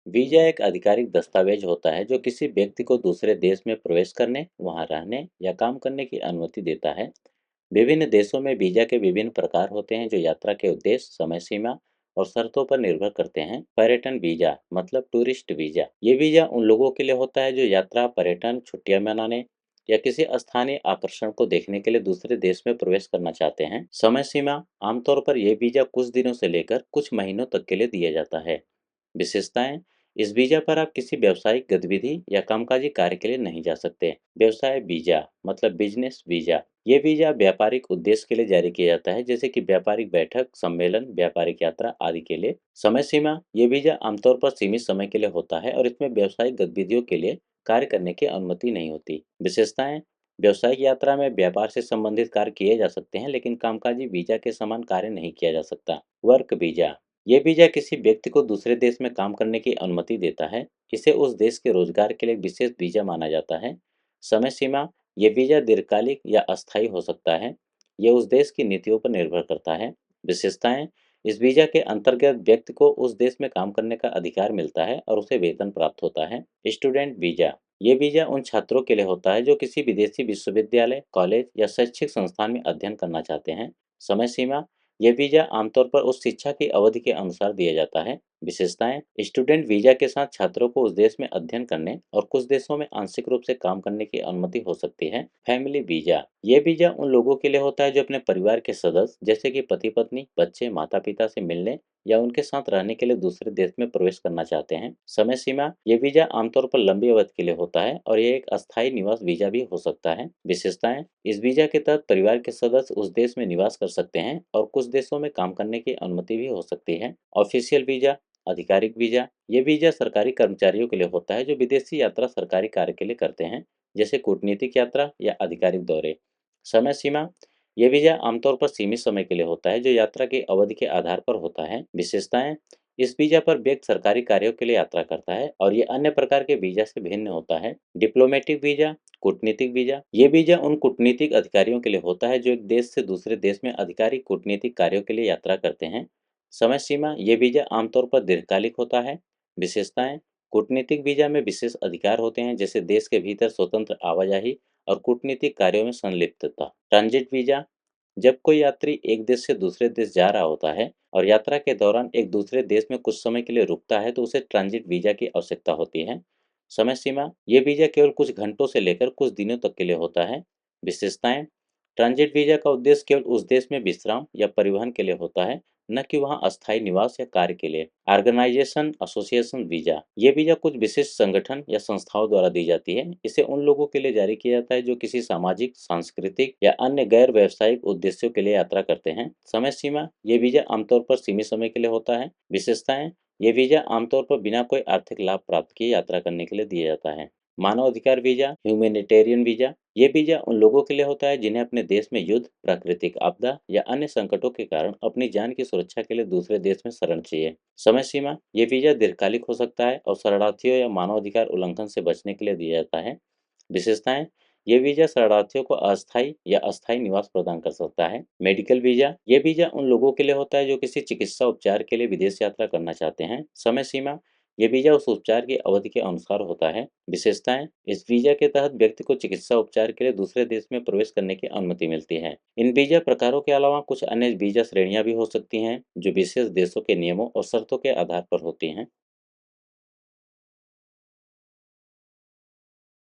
Visa एक आधिकारिक दस्तावेज होता है जो किसी व्यक्ति को दूसरे देश में प्रवेश करने, वहां रहने या काम करने की अनुमति देता है। विभिन्न देशों में वीजा के विभिन्न प्रकार होते हैं जो यात्रा के उद्देश्य, समय सीमा और शर्तों पर निर्भर करते हैं। पर्यटन वीजा मतलब टूरिस्ट वीजा, ये वीजा उन लोगों के लिए होता है जो यात्रा, पर्यटन, छुट्टियां मनाने या किसी स्थानीय आकर्षण को देखने के लिए दूसरे देश में प्रवेश करना चाहते हैं। समय सीमा, आमतौर पर यह वीजा कुछ दिनों से लेकर कुछ महीनों तक के लिए दिया जाता है। विशेषताएं, इस वीजा पर आप किसी व्यावसायिक गतिविधि या कामकाजी कार्य के लिए नहीं जा सकते। व्यवसाय वीजा मतलब बिजनेस वीजा, ये वीजा व्यापारिक उद्देश्य के लिए जारी किया जाता है, जैसे कि व्यापारिक बैठक, सम्मेलन, व्यापारिक यात्रा आदि के लिए। समय सीमा, ये वीजा आमतौर पर सीमित समय के लिए होता है और इसमें व्यावसायिक गतिविधियों के लिए कार्य करने की अनुमति नहीं होती। विशेषताएं, व्यावसायिक यात्रा में व्यापार से संबंधित कार्य किए जा सकते हैं, लेकिन कामकाजी वीजा के समान कार्य नहीं किया जा सकता। वर्क वीजा, ये वीजा किसी व्यक्ति को दूसरे देश में काम करने की अनुमति देता है। इसे उस देश के रोजगार के लिए विशेष वीजा माना जाता है। समय सीमा, ये वीजा दीर्घकालिक या अस्थायी हो सकता है। यह उस देश की नीतियों पर निर्भर करता है। विशेषताएं, इस वीजा के अंतर्गत व्यक्ति को उस देश में काम करने का अधिकार मिलता है और उसे वेतन प्राप्त होता है। स्टूडेंट वीजा, ये वीजा उन छात्रों के लिए होता है जो किसी विदेशी विश्वविद्यालय, कॉलेज या शैक्षिक संस्थान में अध्ययन करना चाहते हैं। समय सीमा, यह वीजा आमतौर पर उस शिक्षा की अवधि के अनुसार दिया जाता है। विशेषताएं, स्टूडेंट वीजा के साथ छात्रों को उस देश में अध्ययन करने और कुछ देशों में आंशिक रूप से काम करने की अनुमति हो सकती है। फैमिली वीजा, ये वीजा उन लोगों के लिए होता है जो अपने परिवार के सदस्य जैसे कि पति पत्नी, बच्चे, माता पिता से मिलने या उनके साथ रहने के लिए दूसरे देश में प्रवेश करना चाहते हैं। समय सीमा, ये वीजा आमतौर पर लंबी अवधि के लिए होता है और ये एक अस्थायी निवास वीजा भी हो सकता है। विशेषताएं, इस वीजा के तहत परिवार के सदस्य उस देश में निवास कर सकते हैं और कुछ देशों में काम करने की अनुमति भी हो सकती है। ऑफिशियल वीजा, आधिकारिक वीजा, ये वीजा सरकारी कर्मचारियों के लिए होता है जो विदेशी यात्रा सरकारी कार्य के लिए करते हैं, जैसे कूटनीतिक यात्रा या आधिकारिक दौरे। समय सीमा, ये वीजा आमतौर पर सीमित समय के लिए होता है जो यात्रा की अवधि के आधार पर होता है। विशेषताएं, इस वीजा पर व्यक्ति सरकारी कार्यों के लिए यात्रा करता है और ये अन्य प्रकार के वीजा से भिन्न होता है। डिप्लोमेटिक वीजा, कूटनीतिक वीजा, ये वीजा उन कूटनीतिक अधिकारियों के लिए होता है जो एक देश से दूसरे देश में आधिकारिक कूटनीतिक कार्यों के लिए यात्रा करते हैं। समय सीमा, ये वीजा आमतौर पर दीर्घकालिक होता है। विशेषताएं, कूटनीतिक वीजा में विशेष अधिकार होते हैं, जैसे देश के भीतर स्वतंत्र आवाजाही और कूटनीतिक कार्यों में संलिप्तता। ट्रांजिट वीजा, जब कोई यात्री एक देश से दूसरे देश जा रहा होता है और यात्रा के दौरान एक दूसरे देश में कुछ समय के लिए रुकता है तो उसे ट्रांजिट वीजा की आवश्यकता होती है। समय सीमा, ये वीजा केवल कुछ घंटों से लेकर कुछ दिनों तक के लिए होता है। विशेषताएं, ट्रांजिट वीजा का उद्देश्य केवल उस देश में विश्राम या परिवहन के लिए होता है, न कि वहां अस्थायी निवास या कार्य के लिए। ऑर्गेनाइजेशन एसोसिएशन वीजा, ये वीजा कुछ विशिष्ट संगठन या संस्थाओं द्वारा दी जाती है। इसे उन लोगों के लिए जारी किया जाता है जो किसी सामाजिक, सांस्कृतिक या अन्य गैर व्यावसायिक उद्देश्यों के लिए यात्रा करते हैं। समय सीमा, ये वीजा आमतौर पर सीमित समय के लिए होता है। विशेषताएं, ये वीजा आमतौर पर बिना कोई आर्थिक लाभ प्राप्त किए यात्रा करने के लिए दिया जाता है। मानव अधिकार वीजा, ह्यूमैनिटेरियन वीजा, ये वीजा उन लोगों के लिए होता है जिन्हें अपने देश में युद्ध, प्राकृतिक आपदा या अन्य संकटों के कारण अपनी जान की सुरक्षा के लिए दूसरे देश में शरण चाहिए। समय सीमा, ये वीजा दीर्घकालिक हो सकता है और शरणार्थियों या मानवाधिकार उल्लंघन से बचने के लिए दिया जाता है। विशेषताएं, ये वीजा शरणार्थियों को अस्थायी या अस्थायी निवास प्रदान कर सकता है। मेडिकल वीजा, ये वीजा उन लोगों के लिए होता है जो किसी चिकित्सा उपचार के लिए विदेश यात्रा करना चाहते हैं। समय सीमा, ये वीजा उस उपचार की अवधि के अनुसार होता है। विशेषताएं, इस वीजा के तहत व्यक्ति को चिकित्सा उपचार के लिए दूसरे देश में प्रवेश करने की अनुमति मिलती है। इन वीजा प्रकारों के अलावा कुछ अन्य वीजा श्रेणियां भी हो सकती हैं जो विशेष देशों के नियमों और शर्तों के आधार पर होती हैं।